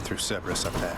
through Cerberus up there.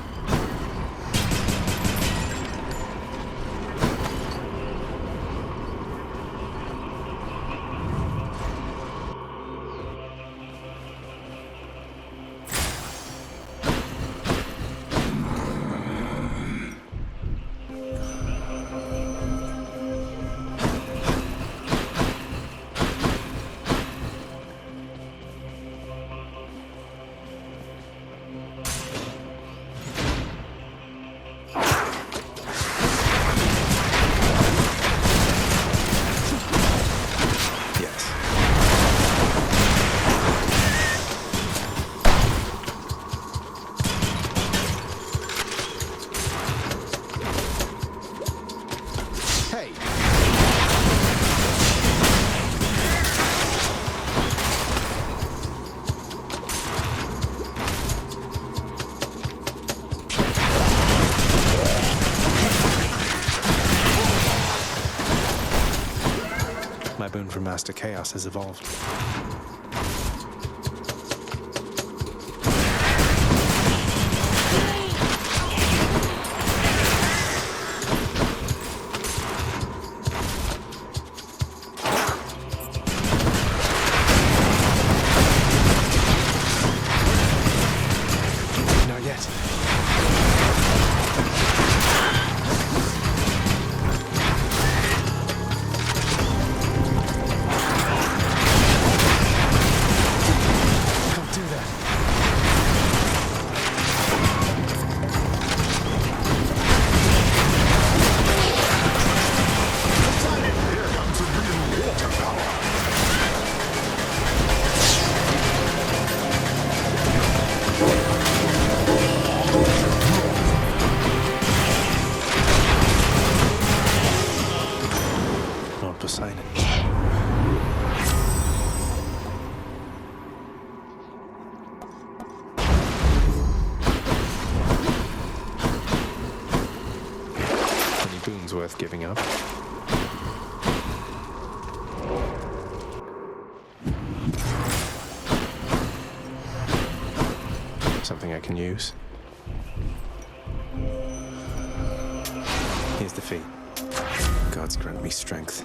My boon from Master Chaos has evolved. Not yet. Worth giving up. Something I can use. Here's the fee. Gods grant me strength.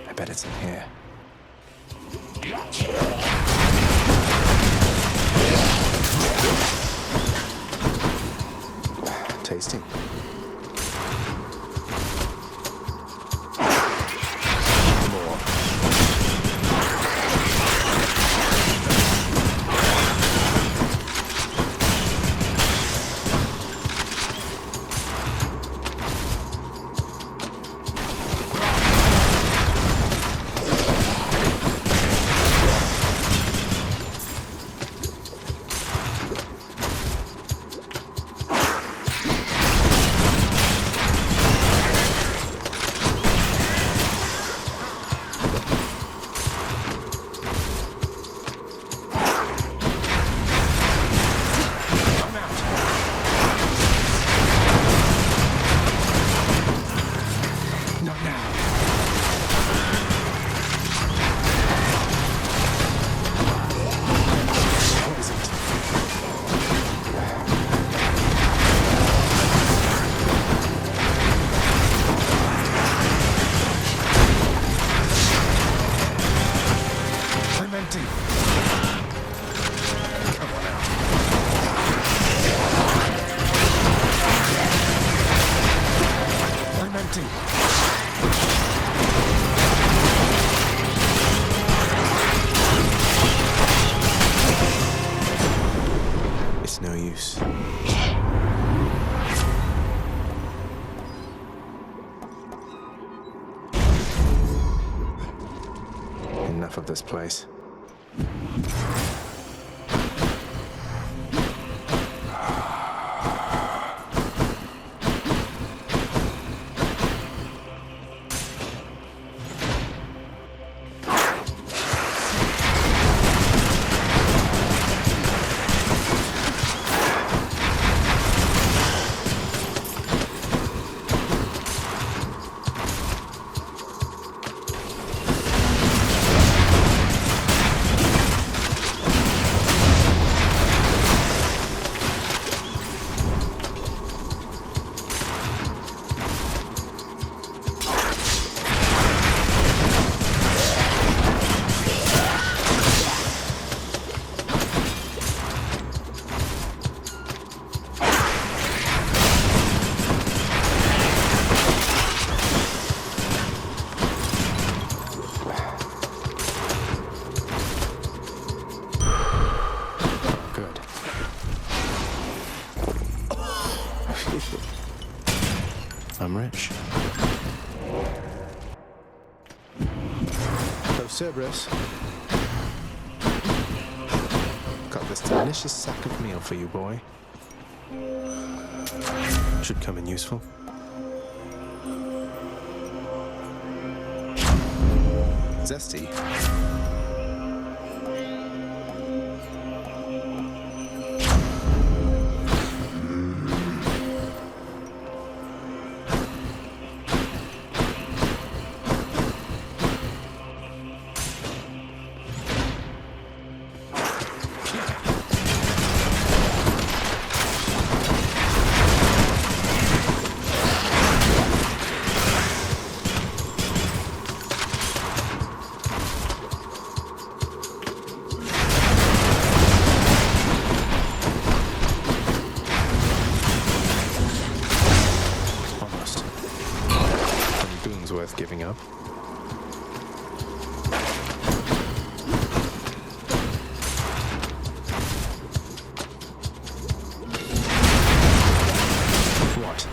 I bet it's in here. Tasty. More. It's no use. Enough of this place. I'm rich. So, Cerberus, got this delicious sack of meal for you, boy. Should come in useful. Zesty. Worth giving up. What?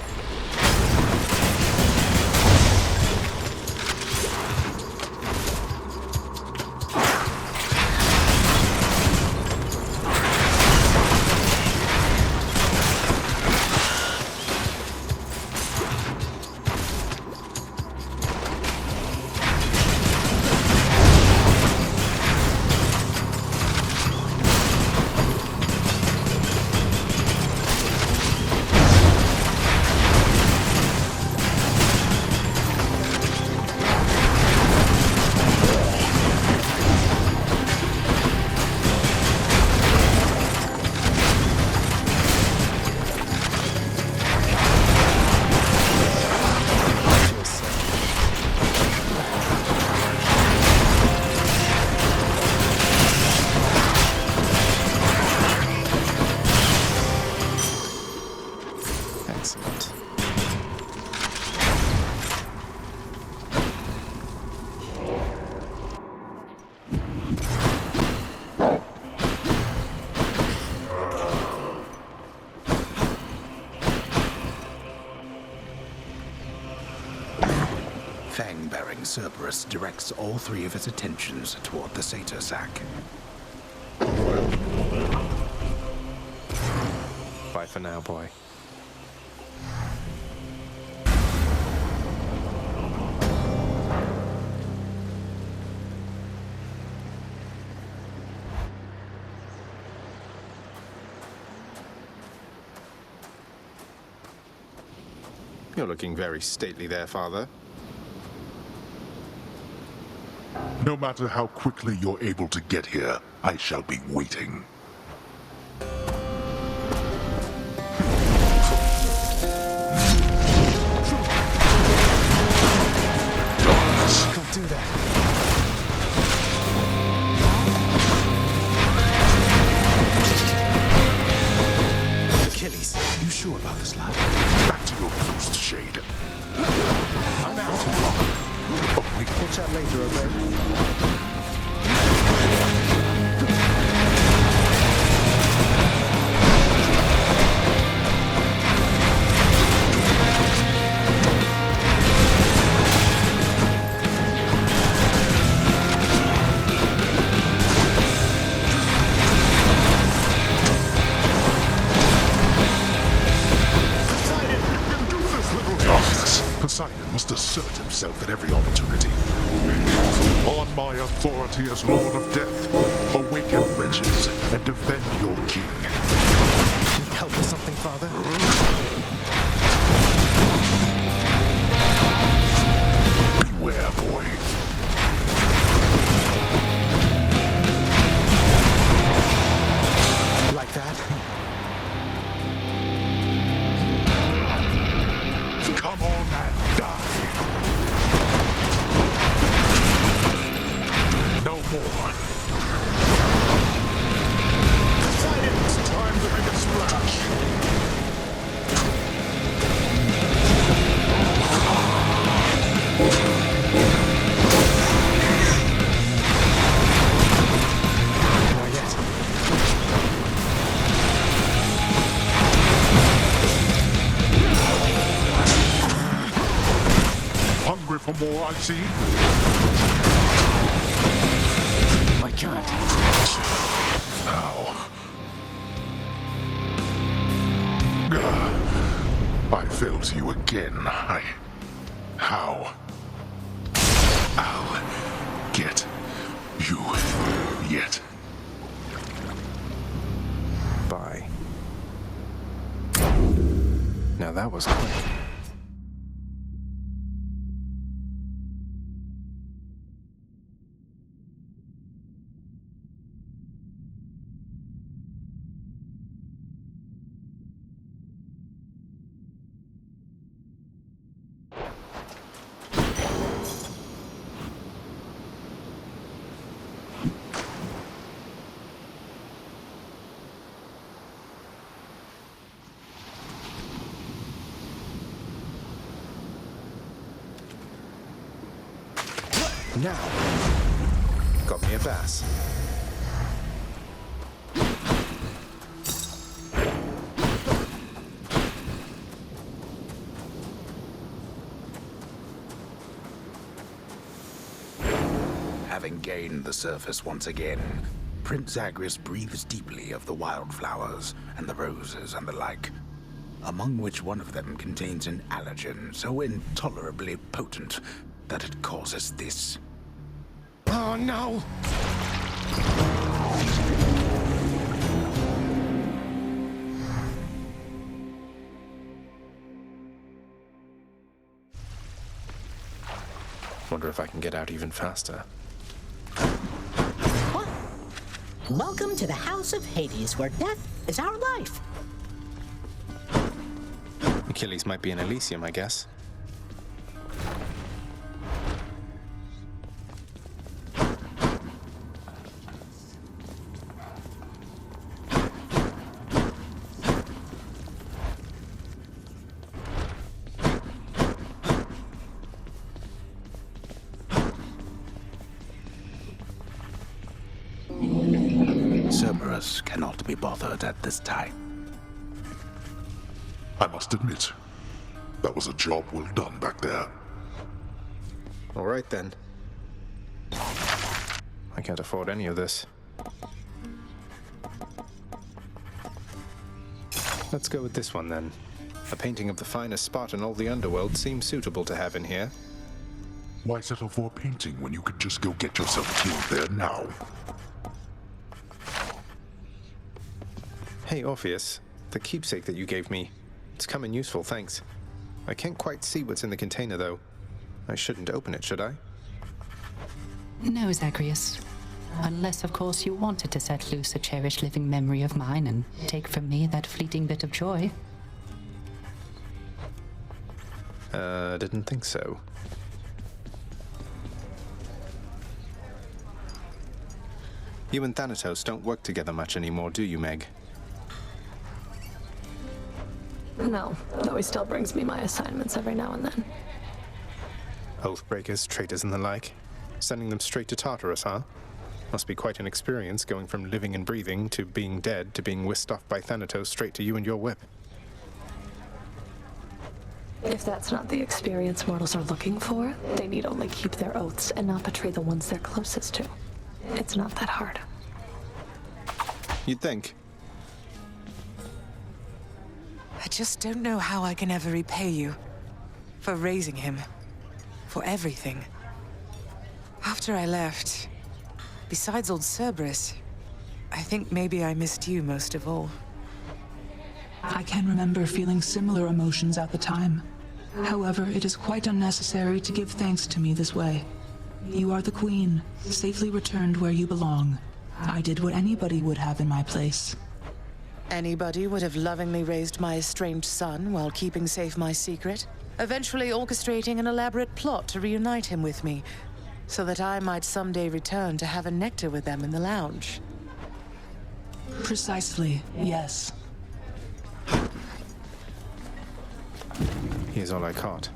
Excellent. Fang-bearing Cerberus directs all three of its attentions toward the satyr sack. Bye for now, boy. You're looking very stately there, Father. No matter how quickly you're able to get here, I shall be waiting. Don't do that. Achilles, you sure about this, lad? Back to your post, Shade. I'm out. Oh, wait. We'll chat later, okay? Poseidon must assert himself at every opportunity. On my authority as Lord of Death, awaken wretches and defend your king. Can you help with something, Father? Beware, boy. Like that? Come on and die. No more. It's time to make a splash. for more, I see. My God. How? I failed you again. How? I'll get you yet. Bye. Now that was quick. Now, got me a bass. Having gained the surface once again, Prince Zagreus breathes deeply of the wildflowers and the roses and the like, among which one of them contains an allergen so intolerably potent that it causes this. Oh no! Wonder if I can get out even faster. What? Welcome to the House of Hades, where death is our life. Achilles might be in Elysium, I guess. Cerberus cannot be bothered at this time. I must admit, that was a job well done back there. All right then. I can't afford any of this. Let's go with this one then. A painting of the finest spot in all the underworld seems suitable to have in here. Why settle for a painting when you could just go get yourself killed there now? Hey, Orpheus. The keepsake that you gave me. It's come in useful, thanks. I can't quite see what's in the container, though. I shouldn't open it, should I? No, Zagreus. Unless, of course, you wanted to set loose a cherished living memory of mine and take from me that fleeting bit of joy. Didn't think so. You and Thanatos don't work together much anymore, do you, Meg? No, though he still brings me my assignments every now and then. Oathbreakers, traitors, and the like. Sending them straight to Tartarus, huh? Must be quite an experience going from living and breathing to being dead to being whisked off by Thanatos straight to you and your whip. If that's not the experience mortals are looking for, they need only keep their oaths and not betray the ones they're closest to. It's not that hard. You'd think. I just don't know how I can ever repay you. For raising him. For everything. After I left, besides old Cerberus, I think maybe I missed you most of all. I can remember feeling similar emotions at the time. However, it is quite unnecessary to give thanks to me this way. You are the queen, safely returned where you belong. I did what anybody would have in my place. Anybody would have lovingly raised my estranged son while keeping safe my secret, eventually orchestrating an elaborate plot to reunite him with me, so that I might someday return to have a nectar with them in the lounge. Precisely, yes. Here's all I caught.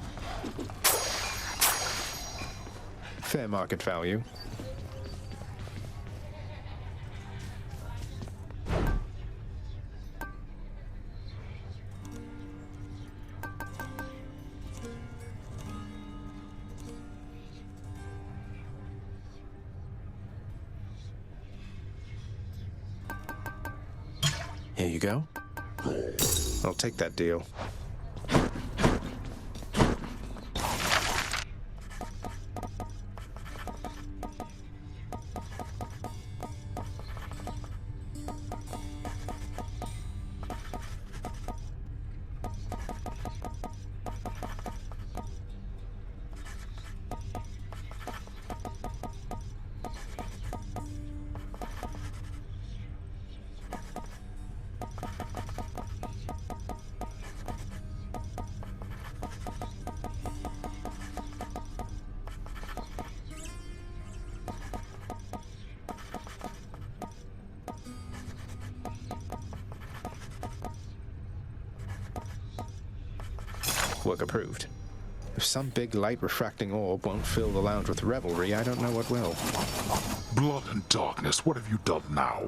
Fair market value. Here you go. I'll take that deal. Work approved. If some big light refracting orb won't fill the lounge with revelry, I don't know what will. Blood and darkness, what have you done now?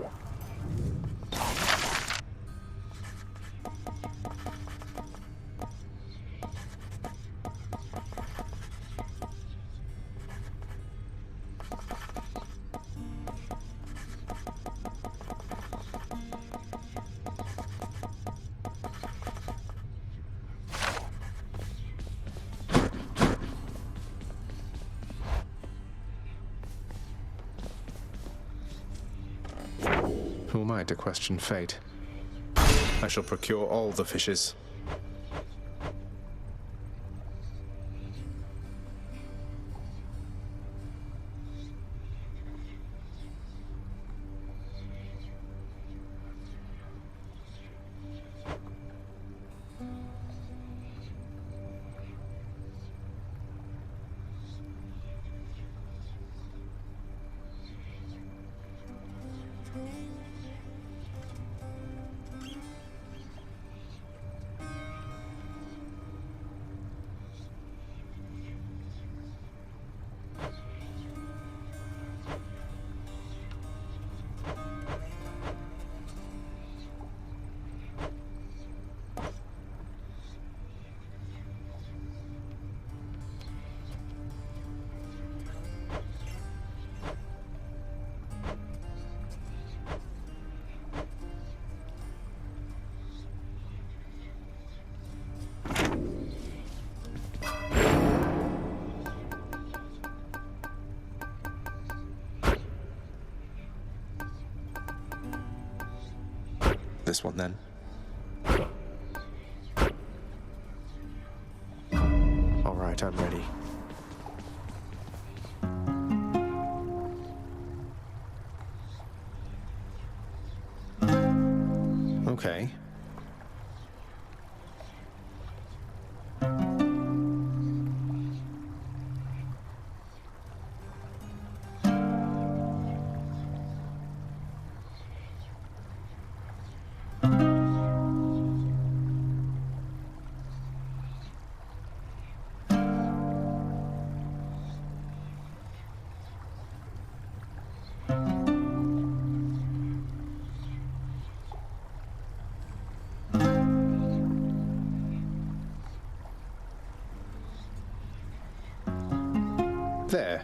Who am I to question fate? I shall procure all the fishes. This one, then. All right, I'm ready. Okay. There.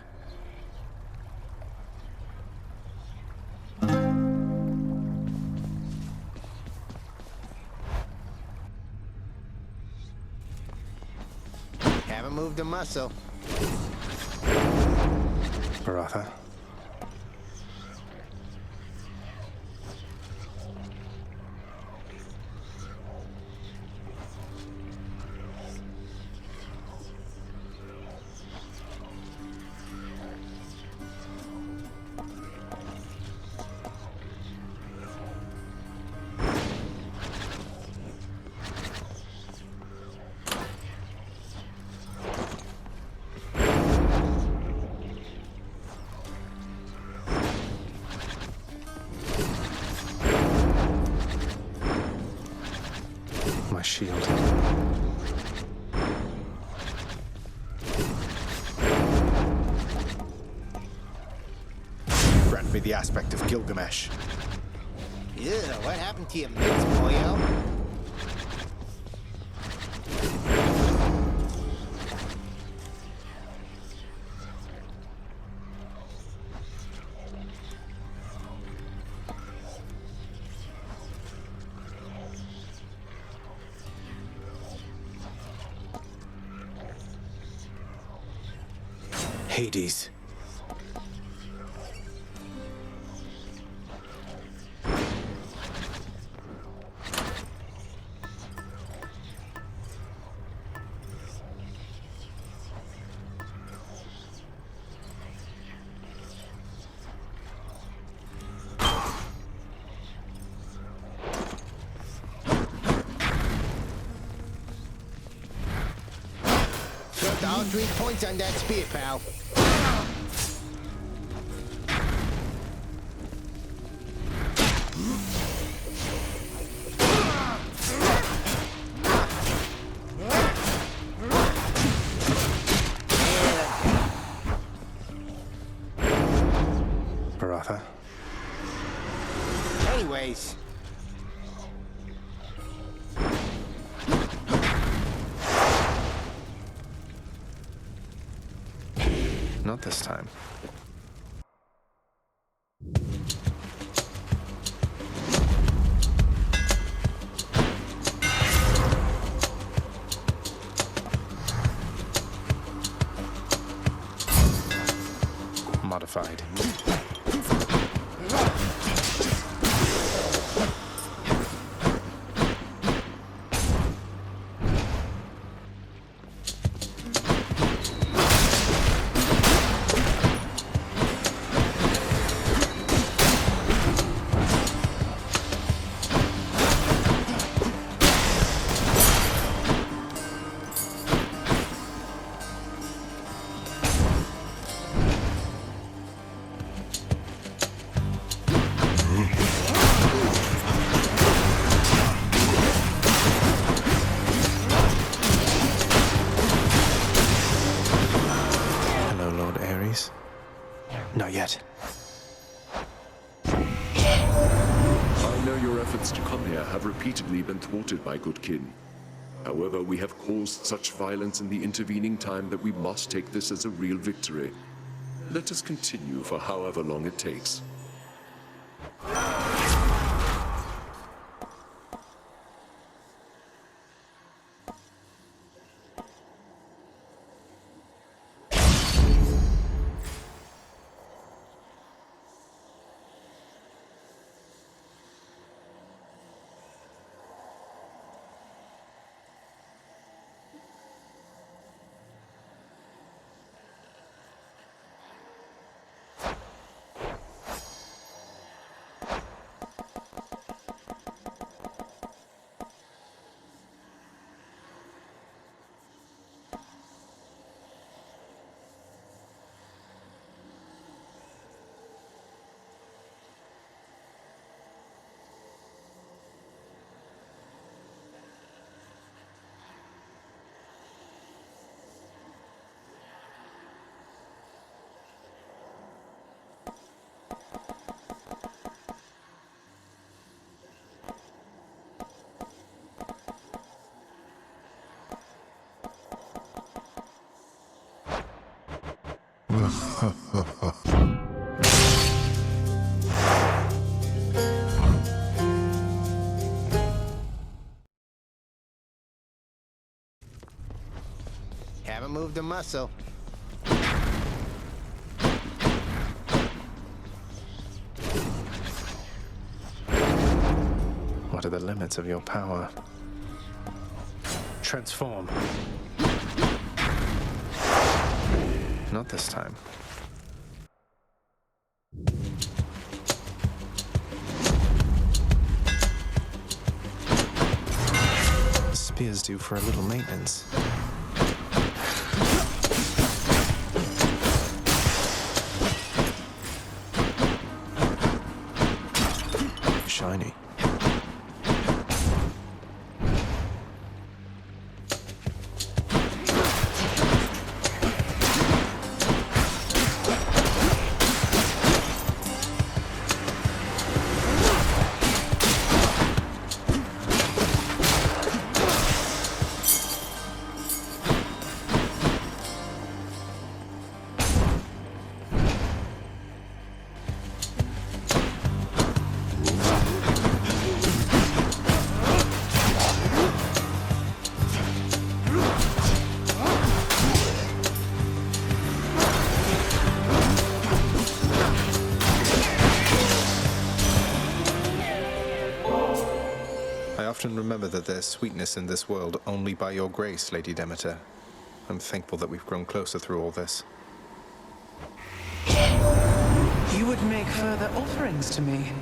Haven't moved a muscle. Baratha. My shield. Grant me the aspect of Gilgamesh. Ew, what happened to your mitts, boyo? Hades. Flipped all 3 points on that spear, pal. Baratha. Anyways. Not this time. Modified. Not yet. I know your efforts to come here have repeatedly been thwarted, my good kin. However, we have caused such violence in the intervening time that we must take this as a real victory. Let us continue for however long it takes. Haven't moved a muscle. What are the limits of your power? Transform. Not this time. Spear's due for a little maintenance. Shiny. And remember that there's sweetness in this world only by your grace, Lady Demeter. I'm thankful that we've grown closer through all this. You would make further offerings to me.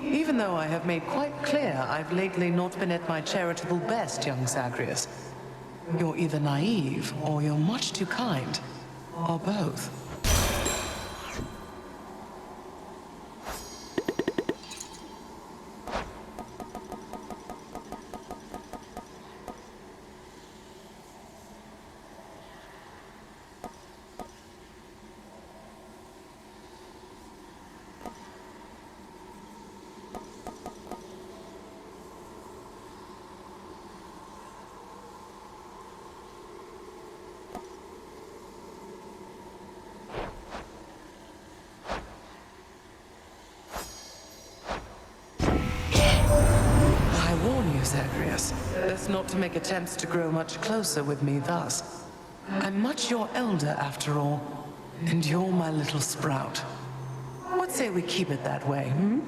Even though I have made quite clear I've lately not been at my charitable best, young Zagreus. You're either naive, or you're much too kind. Or both. Zagreus, as not to make attempts to grow much closer with me thus. I'm much your elder, after all, and you're my little sprout. What say we keep it that way, hmm?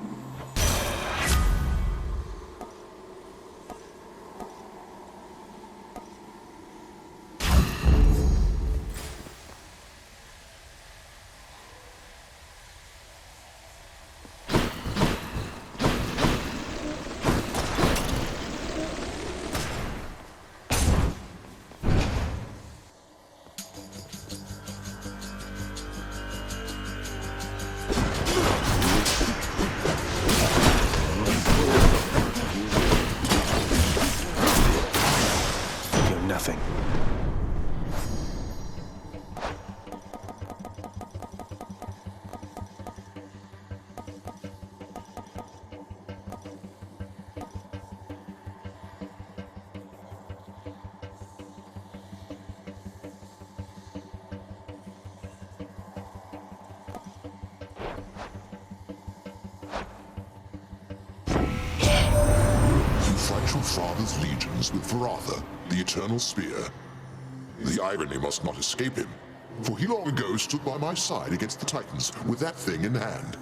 Nothing. Fight your father's legions with Varatha, the Eternal Spear. The irony must not escape him, for he long ago stood by my side against the Titans with that thing in hand.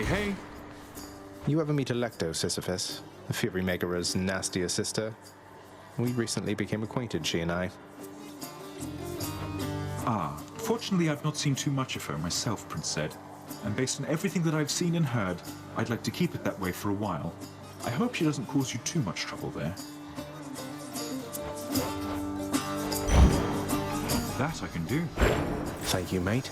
Hey. You ever meet Electo, Sisyphus? Fury Megara's nastier sister? We recently became acquainted, she and I. Fortunately, I've not seen too much of her myself, Prince Zed. And based on everything that I've seen and heard, I'd like to keep it that way for a while. I hope she doesn't cause you too much trouble there. That I can do. Thank you, mate.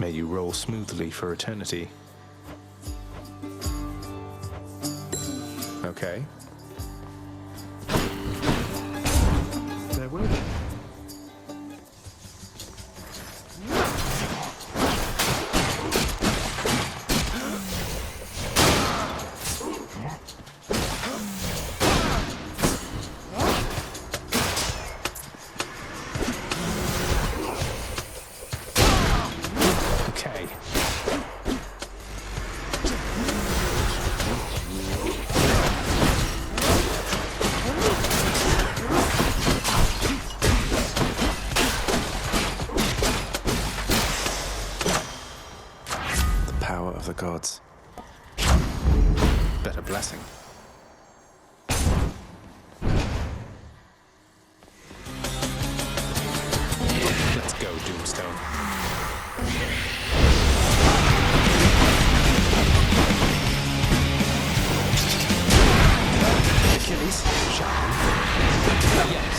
May you roll smoothly for eternity. Okay. Farewell then. Okay. The power of the gods. Better blessing. Let's go, Doomstone. Achilles, shall we? Yes.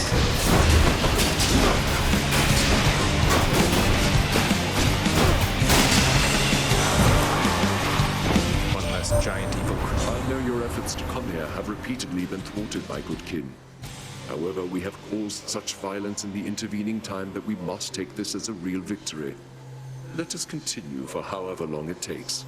One less giant evil creature. I know your efforts to come here have repeatedly been thwarted, my good kin. However, we have caused such violence in the intervening time that we must take this as a real victory. Let us continue for however long it takes.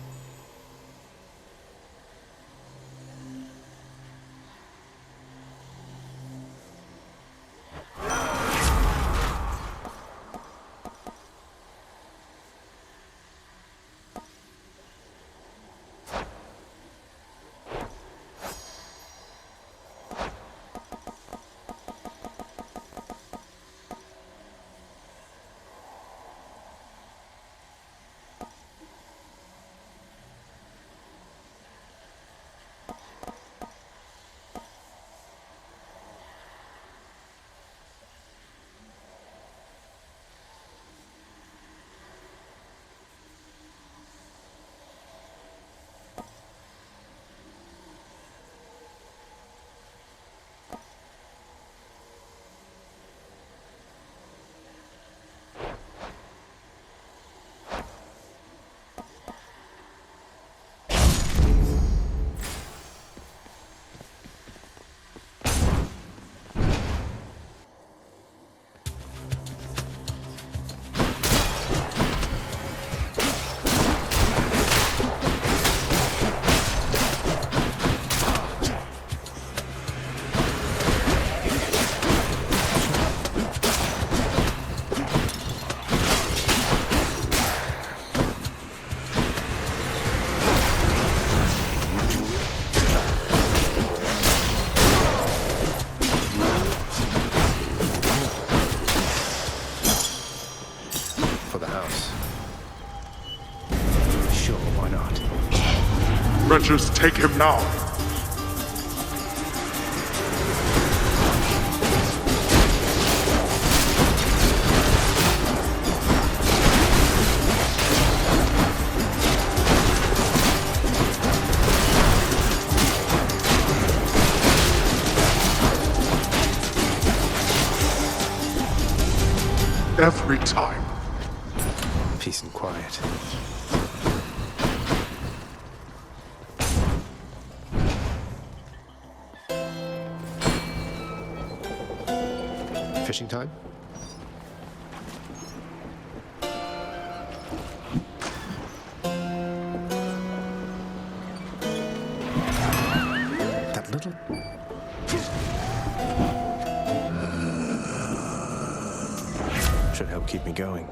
Wretches, take him now! Every time. Peace and quiet. Fishing time? That little... should help keep me going.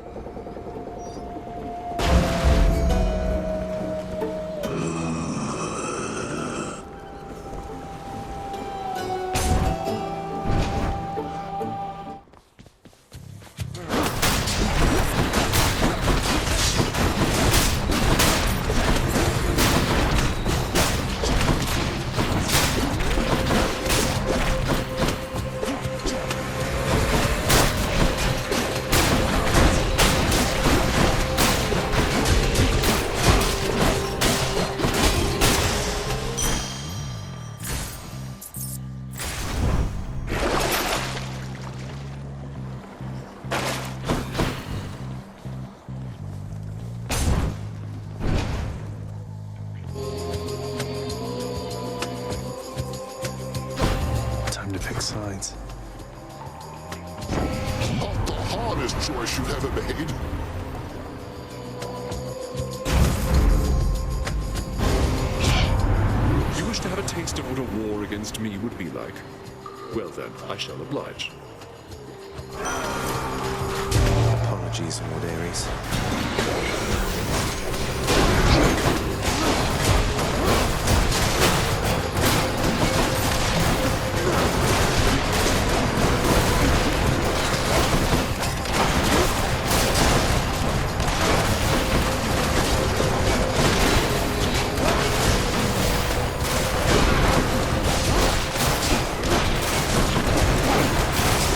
Pick sides. Not the hardest choice you've ever made. You wish to have a taste of what a war against me would be like? Well then, I shall oblige. Apologies, Lord Ares.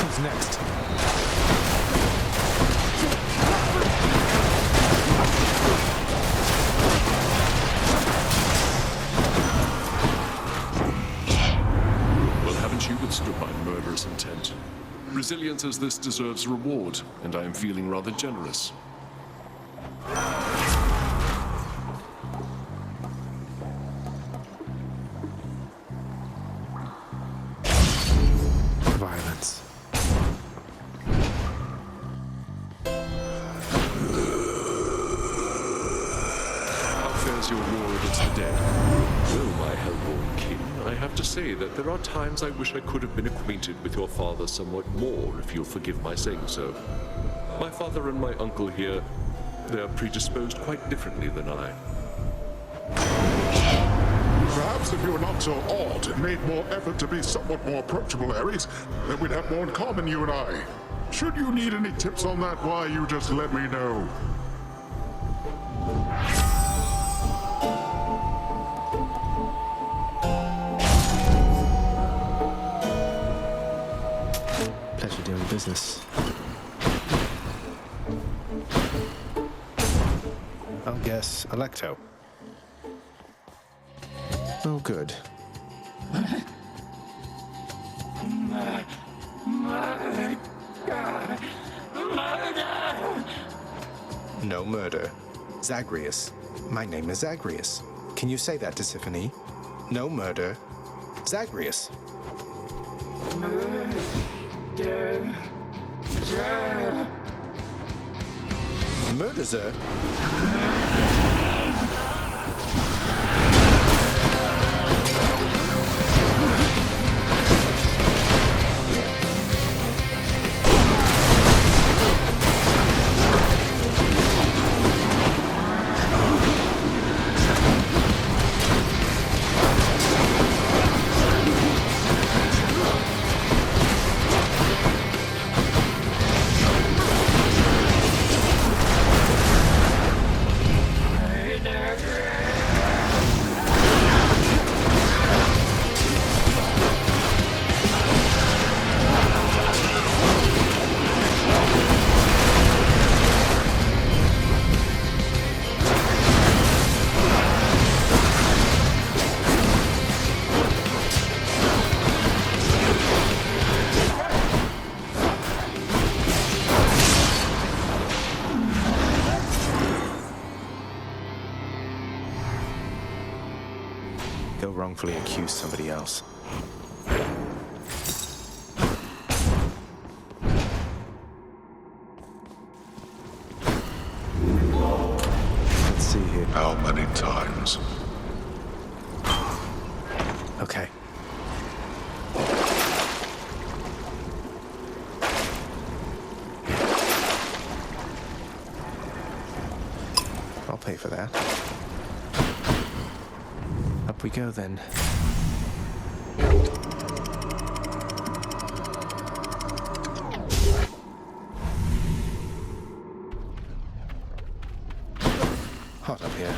Who's next? Well, haven't you withstood my murderous intent? Resilience as this deserves reward, and I am feeling rather generous. Violence. How fares your war against the dead? Well, my hellborn kin, I have to say that there are times I wish I could have been acquainted with your father somewhat more, if you'll forgive my saying so. My father and my uncle here, they are predisposed quite differently than I. Perhaps if you were not so odd and made more effort to be somewhat more approachable, Ares, then we'd have more in common, you and I. Should you need any tips on that, why, you just let me know. Pleasure doing business. I'll guess Electo. Oh, good. No murder. Zagreus. My name is Zagreus. Can you say that to Tiffany? No murder. Zagreus. Murder, sir? Go wrongfully accuse somebody else. Let's see here. How many times? Okay. I'll pay for that. Up we go then. Hot up here.